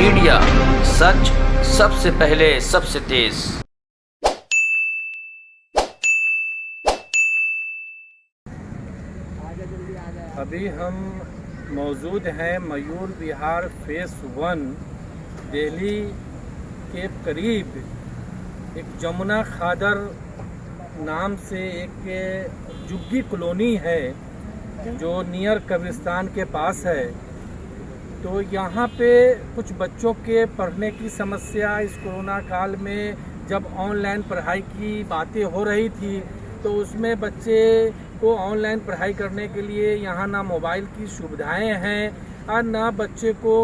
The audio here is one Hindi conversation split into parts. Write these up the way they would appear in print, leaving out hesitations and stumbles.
मीडिया, सच सबसे पहले सबसे तेज। अभी हम मौजूद हैं मयूर विहार फेस 1 दिल्ली के करीब एक जमुना खादर नाम से एक जुग्गी कॉलोनी है जो नियर कब्रिस्तान के पास है। तो यहाँ पे कुछ बच्चों के पढ़ने की समस्या, इस कोरोना काल में जब ऑनलाइन पढ़ाई की बातें हो रही थी तो उसमें बच्चे को ऑनलाइन पढ़ाई करने के लिए यहाँ ना मोबाइल की सुविधाएं हैं और ना बच्चे को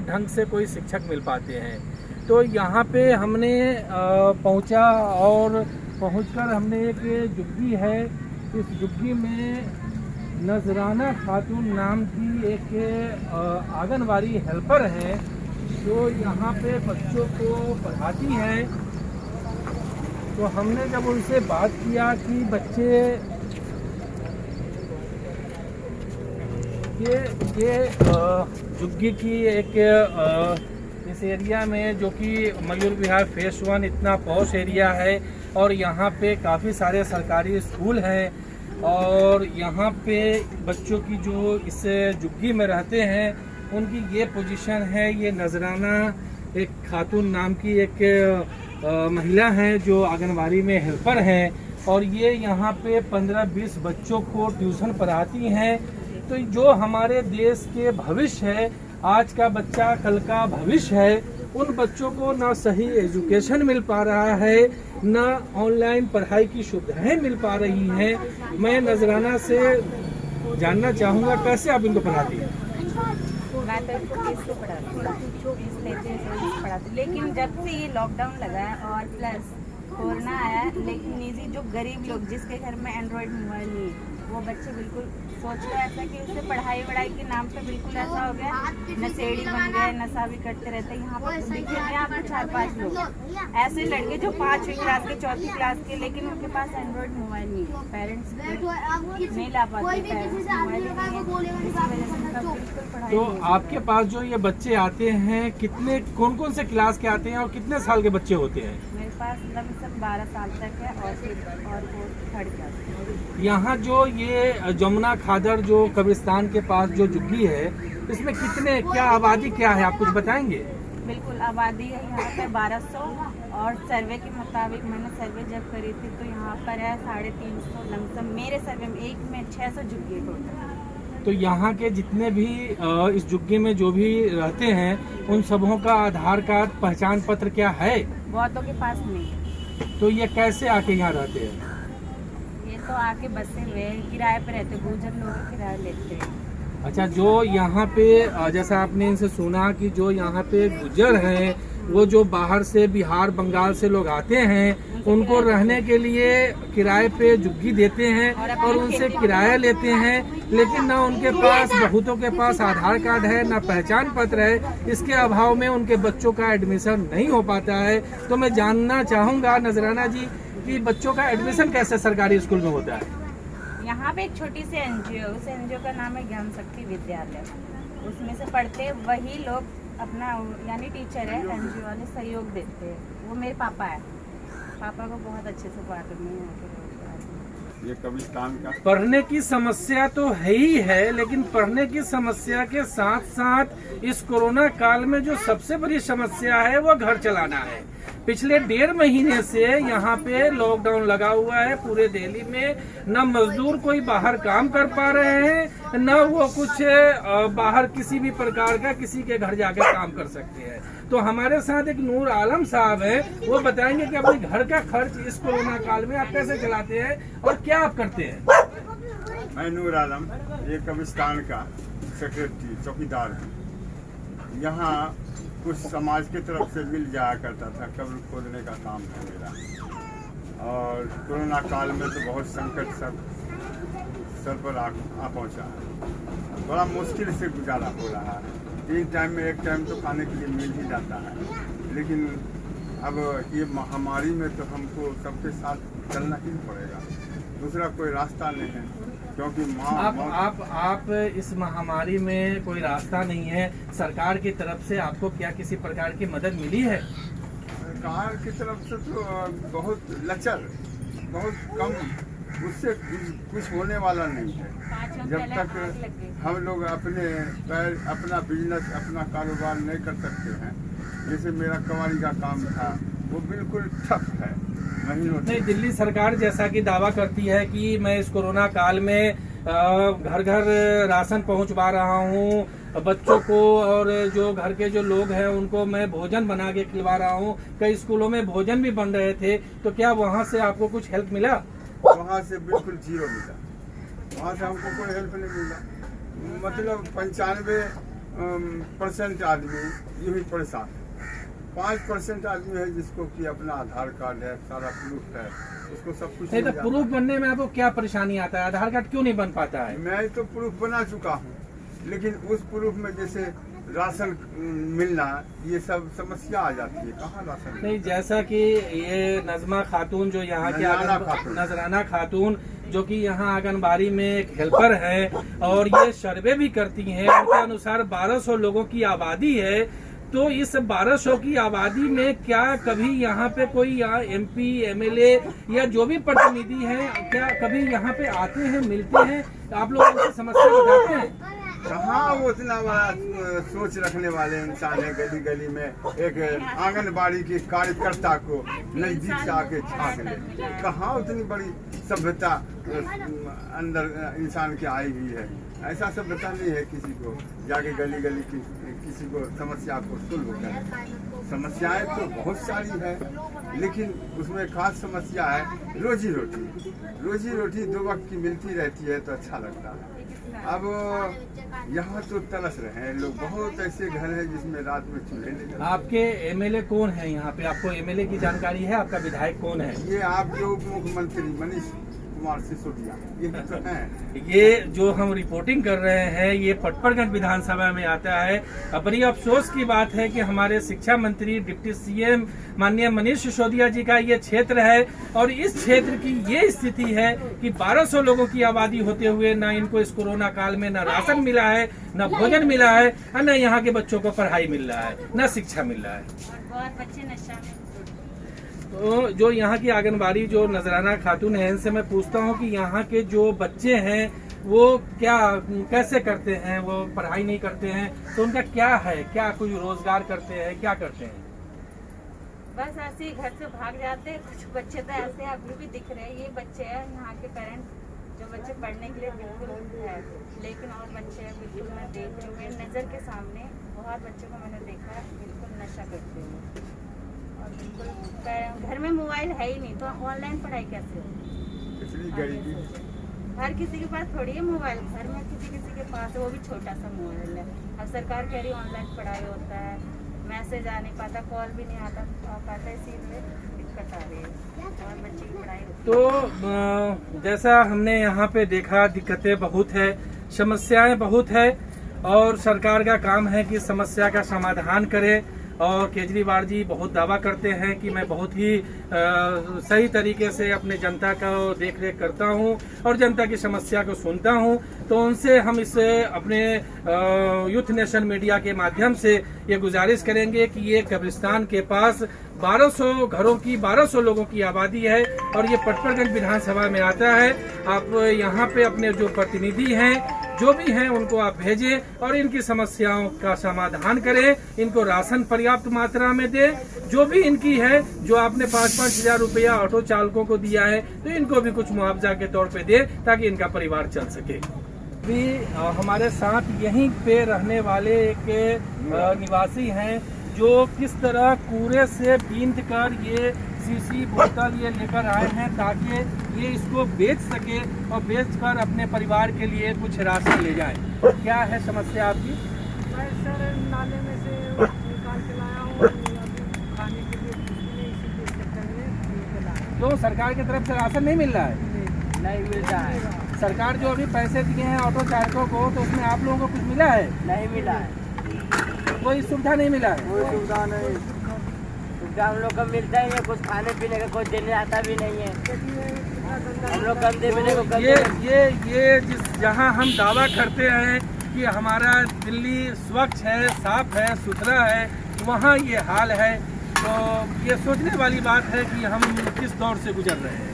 ढंग से कोई शिक्षक मिल पाते हैं। तो यहाँ पे हमने पहुँचा और पहुँचकर हमने एक जुग्गी है, इस जुग्गी में नजराना खातून नाम की एक आंगनवाड़ी हेल्पर है जो यहाँ पे बच्चों को पढ़ाती हैं। तो हमने जब उनसे बात किया कि बच्चे ये जुग्गी की एक इस एरिया में जो कि मयूर विहार फेस 1 इतना पॉश एरिया है और यहाँ पे काफ़ी सारे सरकारी स्कूल हैं और यहाँ पे बच्चों की जो इस जुग्गी में रहते हैं उनकी ये पोजीशन है। ये नजराना एक खातून नाम की एक महिला हैं जो आंगनवाड़ी में हेल्पर हैं और ये यहाँ पे 15-20 बच्चों को ट्यूशन पढ़ाती हैं। तो जो हमारे देश के भविष्य है, आज का बच्चा कल का भविष्य है, उन बच्चों को ना सही एजुकेशन मिल पा रहा है, ना ऑनलाइन पढ़ाई की सुविधाएं मिल पा रही हैं। मैं नजराना से जानना चाहूँगा कैसे आप इनको पढ़ाती हैं? मैं तो इनको फीस से फीस लेते हैं, लेकिन जब से ये लॉकडाउन लगा है और प्लस कोरोना आया, लेकिन निजी जो गरीब लोग जिसके घर में एंड्रॉयड मोबाइल नहीं है वो बच्चे बिल्कुल सोच रहे ऐसा कि उससे पढ़ाई वढ़ाई के नाम पे बिल्कुल ऐसा हो गया, नशेड़ी बन गए, नशा भी करते रहते हैं। यहाँ पर देखिए यहाँ पर 4-5 लोग ऐसे लड़के जो 5वीं क्लास के 4थी क्लास के, लेकिन उनके पास एंड्रॉयड मोबाइल नहीं है, पेरेंट्स नहीं ला पाते, तो आपके पास जो ये बच्चे आते हैं कितने कौन कौन से क्लास के आते हैं और कितने साल के बच्चे होते हैं? मेरे पास लमसम 12 साल तक है और थर्ड क्लास। यहाँ जो ये जमुना खादर जो कब्रिस्तान के पास जो जुग्गी है, इसमें कितने क्या आबादी क्या है, आप कुछ बताएंगे? बिल्कुल, आबादी है यहाँ पर 1200 और सर्वे के मुताबिक मैंने सर्वे जब करी थी तो यहाँ पर है 350 लमसम। मेरे सर्वे में एक में 600 जुग्गी टोटल। तो यहाँ के जितने भी इस जुग्गी में जो भी रहते हैं उन सबों का आधार कार्ड, पहचान पत्र क्या है? बहुतों के पास नहीं है। तो ये कैसे आके यहाँ रहते हैं? ये तो आके बसे हुए किराए पे रहते, गुजर लोग किराया लेते हैं। अच्छा, जो यहाँ पे जैसा आपने इनसे सुना कि जो यहाँ पे गुजर हैं वो जो बाहर से बिहार बंगाल से लोग आते हैं उनको रहने के लिए किराए पे जुग्गी देते हैं और उनसे किराया लेते हैं, लेकिन ना उनके पास, बहुतों के पास आधार कार्ड है ना पहचान पत्र है। इसके अभाव में उनके बच्चों का एडमिशन नहीं हो पाता है। तो मैं जानना चाहूँगा नजराना जी कि बच्चों का एडमिशन कैसे सरकारी स्कूल में होता है? यहाँ पे एक छोटी सी एनजीओ, उस एनजीओ का नाम है ज्ञान शक्ति विद्यालय, उसमें से पढ़ते वही लोग अपना यानी टीचर है, एनजीओ वाले सहयोग देते हैं। वो मेरे पापा है, पापा को बहुत अच्छे से पढ़ाते हैं। ये कब्रिस्तान का पढ़ने की समस्या तो है ही है, लेकिन पढ़ने की समस्या के साथ साथ इस कोरोना काल में जो सबसे बड़ी समस्या है वो घर चलाना है। पिछले 1.5 महीने से यहाँ पे लॉकडाउन लगा हुआ है पूरे दिल्ली में। न मजदूर कोई बाहर काम कर पा रहे हैं, न वो कुछ बाहर किसी भी प्रकार का किसी के घर जाकर काम कर सकते हैं। तो हमारे साथ एक नूर आलम साहब है, वो बताएंगे कि अपने घर का खर्च इस कोरोना काल में आप कैसे चलाते हैं और क्या आप करते हैं। मैं नूर आलम, ये कब्रिस्तान का सेक्रेटरी चौकीदार हूँ। यहाँ कुछ समाज की तरफ से मिल जाया करता था, कब्र खोदने का काम है मेरा। और कोरोना काल में तो बहुत संकट सर पर आ पहुँचा है, बड़ा मुश्किल से गुजारा हो रहा है। 3 टाइम में 1 टाइम तो खाने के लिए मिल ही जाता है, लेकिन अब ये महामारी में तो हमको सबके साथ चलना ही पड़ेगा, दूसरा कोई रास्ता नहीं है। क्योंकि माँ आप इस महामारी में कोई रास्ता नहीं है, सरकार की तरफ से आपको क्या किसी प्रकार की मदद मिली है? सरकार की तरफ से तो बहुत लचर, बहुत कम, उससे कुछ होने वाला नहीं है। जब तक हम लोग अपने पैर, अपना बिजनेस, अपना कारोबार नहीं कर सकते हैं, जैसे मेरा कबाड़ी का काम था वो बिल्कुल ठप है। नहीं, दिल्ली सरकार जैसा कि दावा करती है कि मैं इस कोरोना काल में घर घर राशन पहुंचवा रहा हूं, बच्चों को और जो घर के जो लोग हैं उनको मैं भोजन बना के खिलवा रहा हूं। कई स्कूलों में भोजन भी बन रहे थे, तो क्या वहां से आपको कुछ हेल्प मिला? वहाँ से बिल्कुल जीरो मिला, वहाँ से हमको कोई हेल्प नहीं मिला। मतलब 95% आदमी यूँ ही परेशान है। 5% आदमी है जिसको कि अपना आधार कार्ड है, सारा प्रूफ है, उसको सब कुछ नहीं। तो प्रूफ बनने में आपको क्या परेशानी आता है? आधार कार्ड क्यों नहीं बन पाता है? मैं तो प्रूफ बना चुका हूँ, लेकिन उस प्रूफ में जैसे राशन मिलना, ये सब समस्या आ जाती है। कहाँ राशन नहीं, जैसा कि ये नजमा खातून जो यहाँ की नजराना खातून जो कि यहाँ आंगनबाड़ी में एक हेल्पर है और ये सर्वे भी करती हैं, उनके अनुसार 1200 लोगों की आबादी है। तो इस 1200 की आबादी में क्या कभी यहाँ पे कोई MP MLA या जो भी प्रतिनिधि हैं, क्या कभी यहाँ पे आते हैं, मिलते हैं, आप लोग उनकी समस्या बताते हैं? कहाँ वो इतना बड़ा सोच रखने वाले इंसान है। गली गली में एक आंगनबाड़ी के कार्यकर्ता को नजदीक से आके झाँक ले, कहाँ उतनी बड़ी सभ्यता अंदर इंसान की आई हुई है। ऐसा सभ्यता नहीं है किसी को जाके गली गली की किसी को समस्या को सुलभ करें। समस्याएं तो बहुत सारी है, लेकिन उसमें खास समस्या है रोजी रोटी। रोजी रोटी 2 वक्त की मिलती रहती है तो अच्छा लगता है। अब यहाँ तो तरस रहे हैं लोग, बहुत ऐसे घर हैं जिसमें रात में चूल्हे नहीं जलते। आपके MLA कौन है यहाँ पे? आपको MLA की जानकारी है? आपका विधायक कौन है? ये आपके उप मुख्यमंत्री मनीष कुमार सिसोदिया, ये तो हैं। ये जो हम रिपोर्टिंग कर रहे हैं ये पटपरगंज विधानसभा में आता है। बड़ी अफसोस की बात है कि हमारे शिक्षा मंत्री डिप्टी CM माननीय मनीष सिसोदिया जी का ये क्षेत्र है और इस क्षेत्र की ये स्थिति है कि 1200 लोगों की आबादी होते हुए ना इनको इस कोरोना काल में न राशन मिला है, न भोजन मिला है, और न यहाँ के बच्चों को पढ़ाई मिल रहा है, न शिक्षा मिल रहा है। बहुत बच्चे नशा में। तो जो यहाँ की आंगनबाड़ी जो नजराना खातून है, इनसे मैं पूछता हूँ कि यहाँ के जो बच्चे हैं वो क्या कैसे करते हैं? वो पढ़ाई नहीं करते हैं तो उनका क्या है? क्या कोई रोजगार करते हैं, क्या करते हैं? बस ऐसे ही घर से भाग जाते हैं। कुछ बच्चे तो ऐसे अभी भी दिख रहे हैं, ये बच्चे हैं यहाँ के पेरेंट्स जो बच्चे पढ़ने के लिए बिल्कुल है, लेकिन और बच्चे हैं बिल्कुल मैं देख रही हूँ मेरी नज़र के सामने बहुत बच्चों को मैंने देखा है बिल्कुल नशा करते हुए, और बिल्कुल घर में मोबाइल है ही नहीं तो ऑनलाइन पढ़ाई कैसे हो? हर किसी के पास थोड़ी है मोबाइल, घर में किसी किसी के पास है, वो भी छोटा सा मोबाइल है। अब सरकार कह रही ऑनलाइन पढ़ाई होता है, मैसेज आ नहीं पाता, कॉल भी नहीं आता पाता, इसीलिए दिक्कत आ रही है और बच्चे की पढ़ाई होती है। तो जैसा हमने यहाँ पे देखा दिक्कतें बहुत है, समस्याएं बहुत है और सरकार का काम है कि समस्या का समाधान करे। और केजरीवाल जी बहुत दावा करते हैं कि मैं बहुत ही सही तरीके से अपने जनता का देख रेख करता हूं और जनता की समस्या को सुनता हूं। तो उनसे हम इसे अपने यूथ नेशन मीडिया के माध्यम से ये गुजारिश करेंगे कि ये कब्रिस्तान के पास 1200 घरों की 1200 लोगों की आबादी है और ये पटपरगंज विधानसभा में आता है। आप यहाँ पे अपने जो प्रतिनिधि हैं जो भी हैं उनको आप भेजें और इनकी समस्याओं का समाधान करें, इनको राशन पर्याप्त मात्रा में दें, जो भी इनकी है, जो आपने 5-5 हजार रुपया ऑटो चालकों को दिया है तो इनको भी कुछ मुआवजा के तौर पे दें ताकि इनका परिवार चल सके। भी हमारे साथ यहीं पे रहने वाले एक निवासी हैं जो किस तरह कूड़े से बींध कर ये शीशी बोतल ये लेकर आए हैं ताकि ये इसको बेच सके और बेचकर अपने परिवार के लिए कुछ राशन ले जाएं। क्या है समस्या आपकी? मैं सर नाले में से निकाल के लाया हूँ, खाने के लिए कुछ नहीं, इसी चक्कर में लाया। तो सरकार की तरफ से राशन नहीं मिल रहा है? नहीं मिल रहा है। सरकार जो अभी पैसे दिए हैं ऑटो चालकों को तो उसमें आप लोगों को कुछ मिला है? नहीं मिला है, कोई सुविधा नहीं मिला है? कोई सुविधा नहीं। सुविधा हम लोग को मिलता ही नहीं, कुछ खाने पीने का कुछ देने आता भी नहीं है। देखिए कितना गंदा हम लोग गंदे पीने को ये जिस जहाँ हम दावा करते हैं कि हमारा दिल्ली स्वच्छ है, साफ है, सुथरा है, वहाँ ये हाल है। तो ये सोचने वाली बात है कि हम किस दौर से गुजर रहे हैं।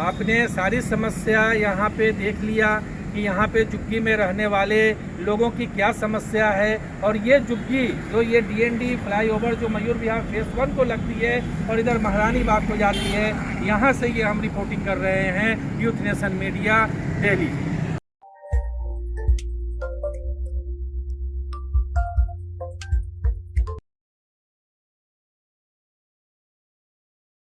आपने सारी समस्या यहाँ पे देख लिया कि यहाँ पे झुग्गी में रहने वाले लोगों की क्या समस्या है। और ये झुग्गी जो ये DND फ्लाईओवर जो मयूर विहार फेस 1 को लगती है और इधर महारानी बाग को जाती है, यहाँ से ये हम रिपोर्टिंग कर रहे हैं यूथ नेशन मीडिया, दिल्ली।